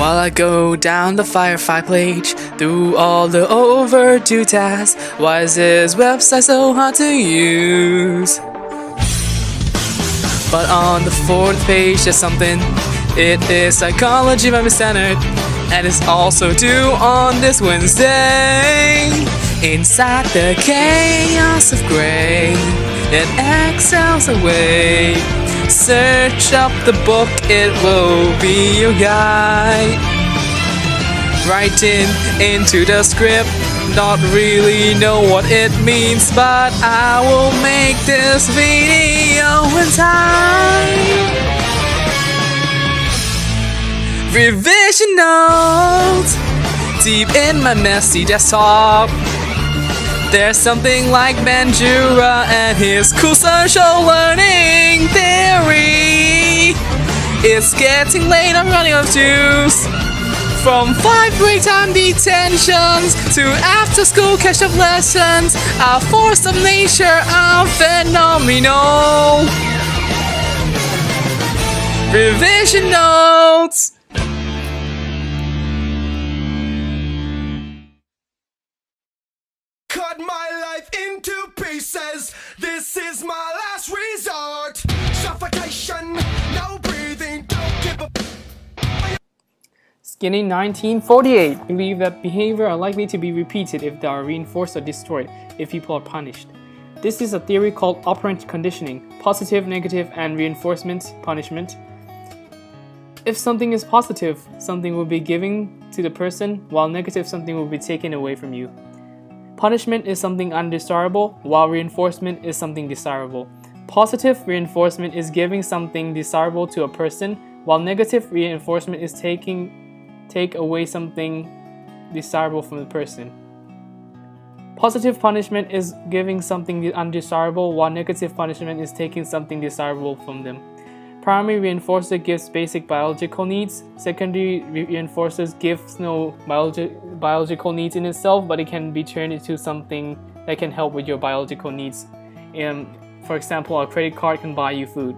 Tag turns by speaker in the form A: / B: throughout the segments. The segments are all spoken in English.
A: While I go down the firefight, through all the overdue tasks. Why is this website so hard to use? But on the fourth page there's something. It is psychology by Miss Standard, and it's also due on this Wednesday. Inside the chaos of gray that excels away, search up the book, it will be your guide. Writing into the script, not really know what it means, but I will make this video in time. Revision notes deep in my messy desktop. There's something like Bandura and his cool social learning theory. It's getting late, I'm running out of juice. From 5 break time detentions to after school catch up lessons, a force of nature are phenomenal. Revision notes.
B: Cut my life into pieces. This is my last resort. Suffocation, no breathing, don't give up.
C: Skinny 1948 believe that behavior are likely to be repeated if they are reinforced or destroyed if people are punished. This is a theory called operant conditioning, positive, negative, and reinforcement punishment. If something is positive, something will be given to the person, while negative, something will be taken away from you. Punishment is something undesirable, while reinforcement is something desirable. Positive reinforcement is giving something desirable to a person, while negative reinforcement is take away something desirable from the person. Positive punishment is giving something undesirable, while negative punishment is taking something desirable from them. Primary reinforcer gives basic biological needs. Secondary reinforcers gives no biological needs in itself, but it can be turned into something that can help with your biological needs. For example, a credit card can buy you food.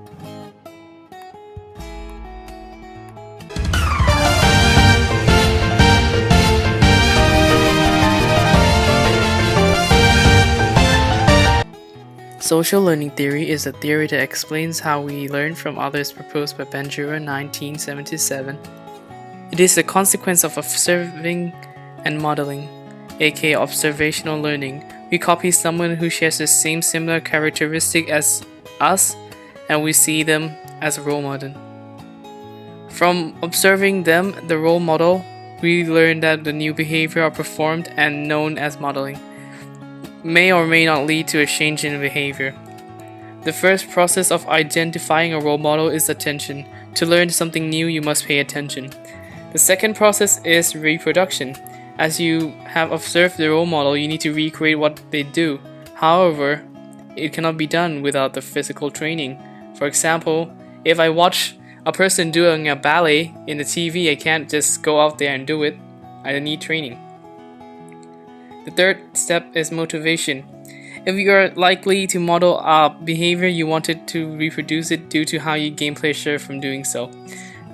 A: Social learning theory is a theory that explains how we learn from others, proposed by Bandura 1977. It is a consequence of observing and modeling, aka observational learning. We copy someone who shares the same similar characteristic as us, and we see them as a role model. From observing them, the role model, we learn that the new behavior are performed and known as modeling may or may not lead to a change in behavior. The first process of identifying a role model is attention. To learn something new, you must pay attention. The second process is reproduction. As you have observed the role model, you need to recreate what they do. However, it cannot be done without the physical training. For example, if I watch a person doing a ballet in the TV, I can't just go out there and do it. I need training. The third step is motivation. If you are likely to model a behavior, you wanted to reproduce it due to how you gain pleasure from doing so.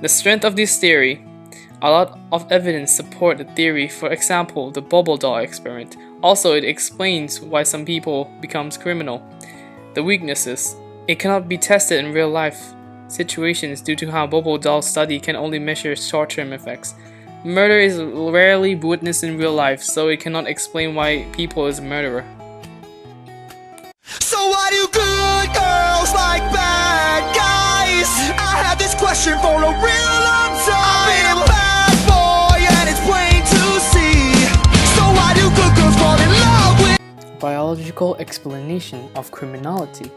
A: The strength of this theory. A lot of evidence support the theory, for example, the bubble doll experiment. Also, it explains why some people become criminal. The weaknesses. It cannot be tested in real life situations due to how bubble doll study can only measure short-term effects. Murder is rarely witnessed in real life, so it cannot explain why people is a murderer.
B: So why do good girls like bad guys? I had this question for a real long time. I've been a bad boy and it's plain to see. So why do good girls fall in love with?
C: Biological explanation of criminality.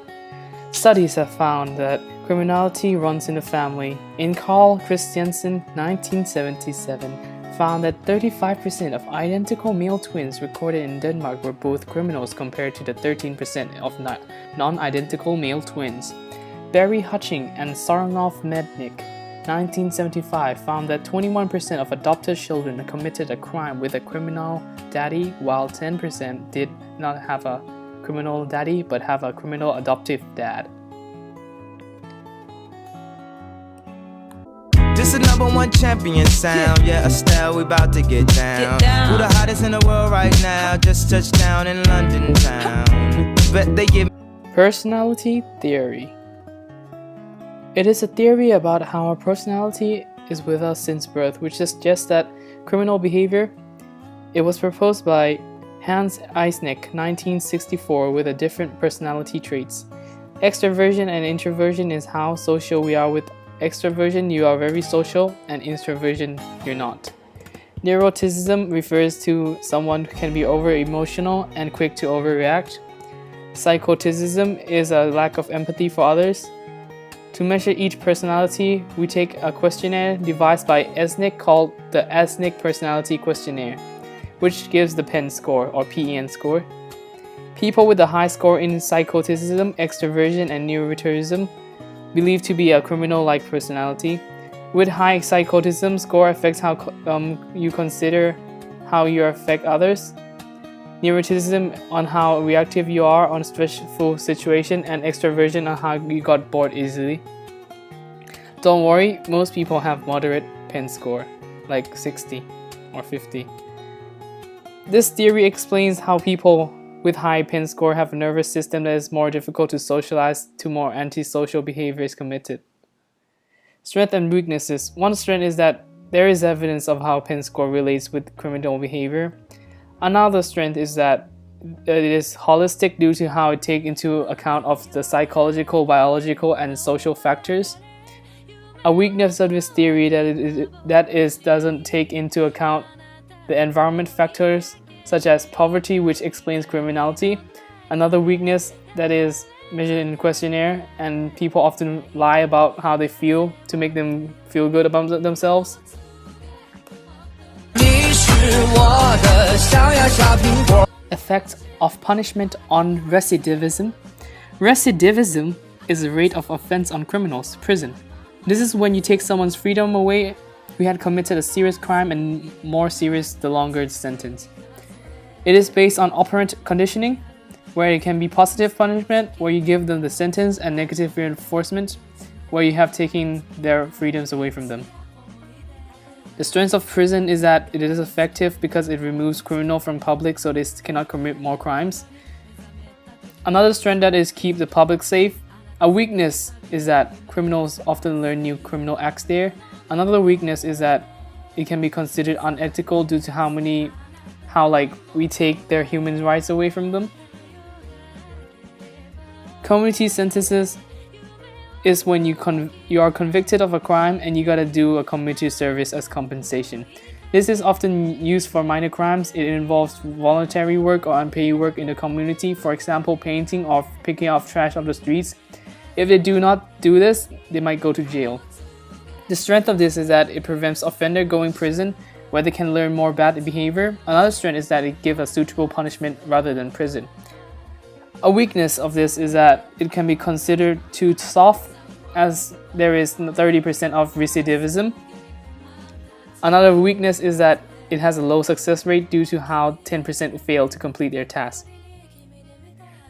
C: Studies have found that criminality runs in the family. In Carl Christiansen, 1977, found that 35% of identical male twins recorded in Denmark were both criminals compared to the 13% of non-identical male twins. Barry Hutching and Sarnoff Mednick, 1975, found that 21% of adopted children committed a crime with a criminal daddy, while 10% did not have a criminal daddy but have a criminal adoptive dad.
B: This is #1 champion sound. Yeah, Estelle, we about to get down. Who the hottest in the world right now? Just touched down in London town. Bet they give.
A: Personality theory. It is a theory about how our personality is with us since birth, which suggests that criminal behavior. It was proposed by Hans Eysenck, 1964, with a different personality traits. Extroversion and introversion is how social we are. With extroversion, you are very social, and introversion, you're not. Neuroticism refers to someone who can be over-emotional and quick to overreact. Psychoticism is a lack of empathy for others. To measure each personality, we take a questionnaire devised by Eysenck called the Eysenck Personality Questionnaire, which gives the PEN score or PEN score. People with a high score in psychoticism, extroversion, and neuroticism believed to be a criminal-like personality. With high psychoticism, score affects how you consider how you affect others. Neuroticism on how reactive you are on stressful situation, and extroversion on how you got bored easily. Don't worry, most people have moderate PEN score, like 60 or 50. This theory explains how people with high PEN score have a nervous system that is more difficult to socialize, to more antisocial behavior is committed. Strength and weaknesses. One strength is that there is evidence of how PEN score relates with criminal behavior. Another strength is that it is holistic due to how it takes into account of the psychological, biological, and social factors. A weakness of this theory doesn't take into account the environment factors such as poverty, which explains criminality. Another weakness that is measured in the questionnaire, and people often lie about how they feel to make them feel good about themselves. Effect of punishment on recidivism. Recidivism is the rate of offense on criminals, prison. This is when you take someone's freedom away who had committed a serious crime, and more serious the longer the sentence. It is based on operant conditioning, where it can be positive punishment, where you give them the sentence, and negative reinforcement, where you have taken their freedoms away from them. The strength of prison is that it is effective because it removes criminal from public so they cannot commit more crimes. Another strength that is keep the public safe. A weakness is that criminals often learn new criminal acts there. Another weakness is that it can be considered unethical due to how we take their human rights away from them. Community sentences is when you are convicted of a crime and you gotta do a community service as compensation. This is often used for minor crimes. It involves voluntary work or unpaid work in the community, for example, painting or picking up trash on the streets. If they do not do this, they might go to jail. The strength of this is that it prevents offender going prison, where they can learn more bad behavior. Another strength is that it gives a suitable punishment rather than prison. A weakness of this is that it can be considered too soft, as there is 30% of recidivism. Another weakness is that it has a low success rate due to how 10% fail to complete their task.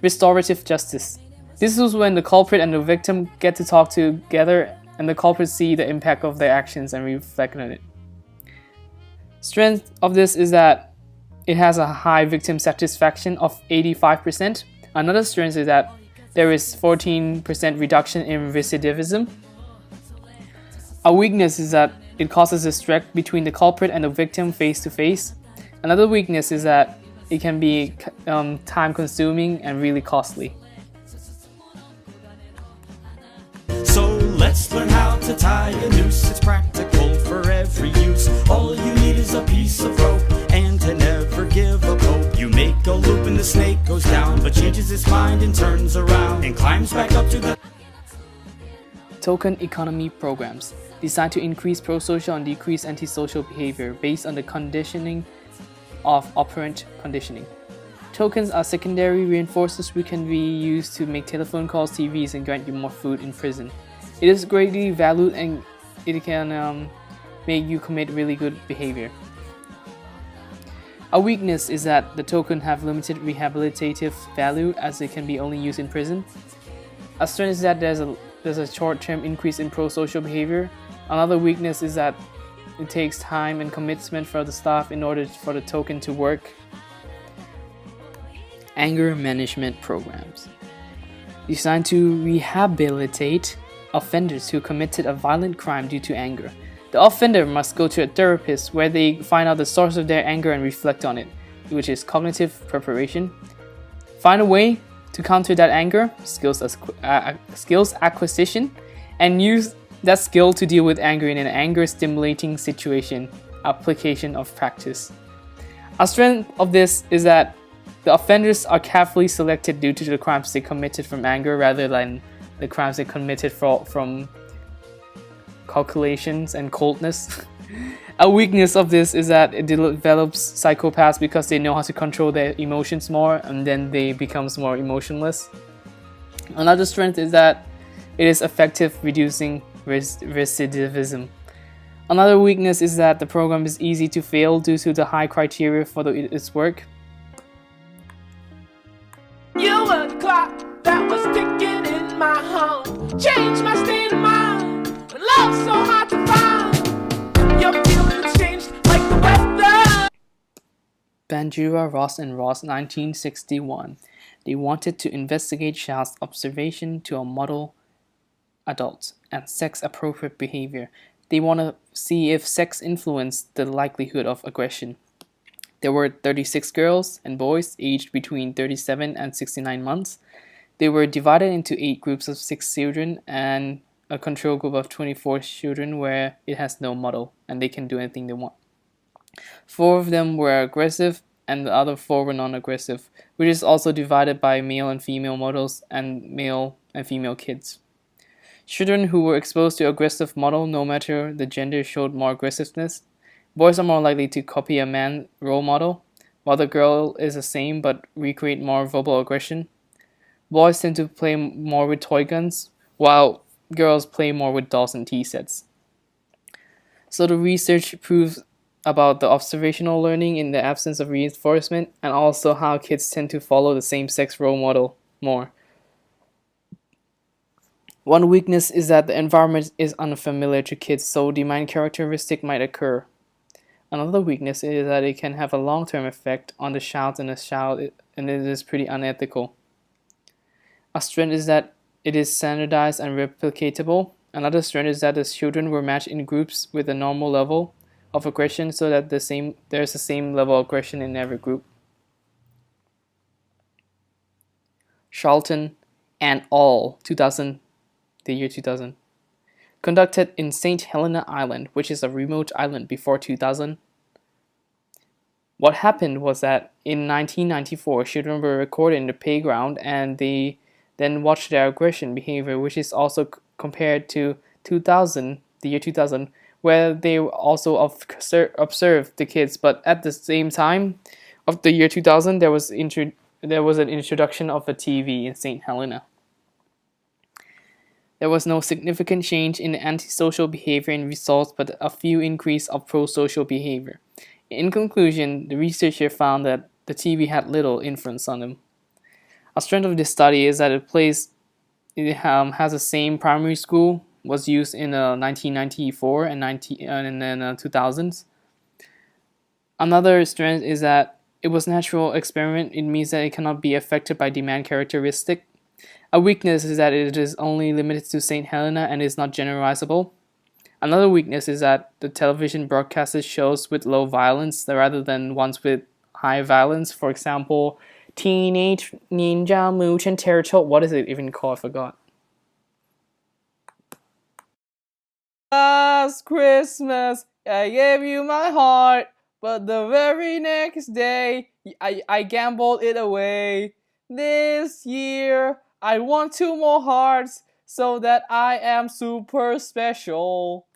A: Restorative justice. This is when the culprit and the victim get to talk together, and the culprit see the impact of their actions and reflect on it. Strength of this is that it has a high victim satisfaction of 85%. Another strength is that there is 14% reduction in recidivism. A weakness is that it causes a stress between the culprit and the victim face to face. Another weakness is that it can be time consuming and really costly.
D: So let's learn how to tie a noose. It's practical for every use. All you need is a piece of rope and to never give up hope. You make a loop and the snake goes down, but changes its mind and turns around and climbs back up to the
A: Token economy programs designed to increase pro-social and decrease antisocial behavior based on the conditioning of operant conditioning. Tokens are secondary reinforcers which can be used to make telephone calls, TVs, and grant you more food in prison. It is greatly valued and it can make you commit really good behavior. A weakness is that the token have limited rehabilitative value as it can be only used in prison. A strength is that there's a short-term increase in pro-social behavior.
C: Another weakness is that it takes time and commitment for the staff in order for the token to work.
A: Anger management programs designed to rehabilitate offenders who committed a violent crime due to anger. The offender must go to a therapist where they find out the source of their anger and reflect on it, which is cognitive preparation. Find a way to counter that anger, skills acquisition, and use that skill to deal with anger in an anger-stimulating situation, application of practice. A strength of this is that the offenders are carefully selected due to the crimes they committed from anger rather than the crimes they committed from calculations and coldness. A weakness of this is that it develops psychopaths because they know how to control their emotions more and then they become more emotionless. Another strength is that it is effective reducing recidivism. Another weakness is that the program is easy to fail due to the high criteria for its work.
E: You were the clock that was ticking in my home. Changed my state of mind. Love's so hard to find. Your feelings changed like the weather.
A: Bandura, Ross and Ross, 1961. They wanted to investigate child's observation to a model adults and sex-appropriate behavior. They want to see if sex influenced the likelihood of aggression. There were 36 girls and boys aged between 37 and 69 months. They were divided into 8 groups of 6 children and a control group of 24 children where it has no model and they can do anything they want. 4 of them were aggressive and the other 4 were non-aggressive, which is also divided by male and female models and male and female kids. Children who were exposed to aggressive model, no matter the gender, showed more aggressiveness. Boys are more likely to copy a man role model, while the girl is the same but recreate more verbal aggression. Boys tend to play more with toy guns, while girls play more with dolls and tea sets. So the research proves about the observational learning in the absence of reinforcement and also how kids tend to follow the same sex role model more. One weakness is that the environment is unfamiliar to kids, so demand characteristic might occur. Another weakness is that it can have a long-term effect on the child and it is pretty unethical. A strength is that it is standardized and replicatable. Another strength is that the children were matched in groups with a normal level of aggression so that there's the same level of aggression in every group. Charlton and al. 2000, the year 2000. Conducted in St. Helena Island, which is a remote island before 2000. What happened was that in 1994, children were recorded in the playground and they then watched their aggression behavior, which is also compared to 2000, the year 2000, where they also observed the kids, but at the same time of the year 2000, there was an introduction of a TV in St. Helena. There was no significant change in the antisocial behavior and results, but a few increase of pro-social behavior. In conclusion, the researcher found that the TV had little influence on them. A strength of this study is that it has the same primary school, was used in 1994 and 2000s. Another strength is that it was a natural experiment. It means that it cannot be affected by demand characteristic. A weakness is that it is only limited to St. Helena and is not generalizable. Another weakness is that the television broadcasts shows with low violence rather than ones with high violence. For example, Teenage Ninja Mutant Turtle. What is it even called? I forgot. Last Christmas, I gave you my heart, but the very next day, I gambled it away. This year, I want 2 more hearts so that I am super special.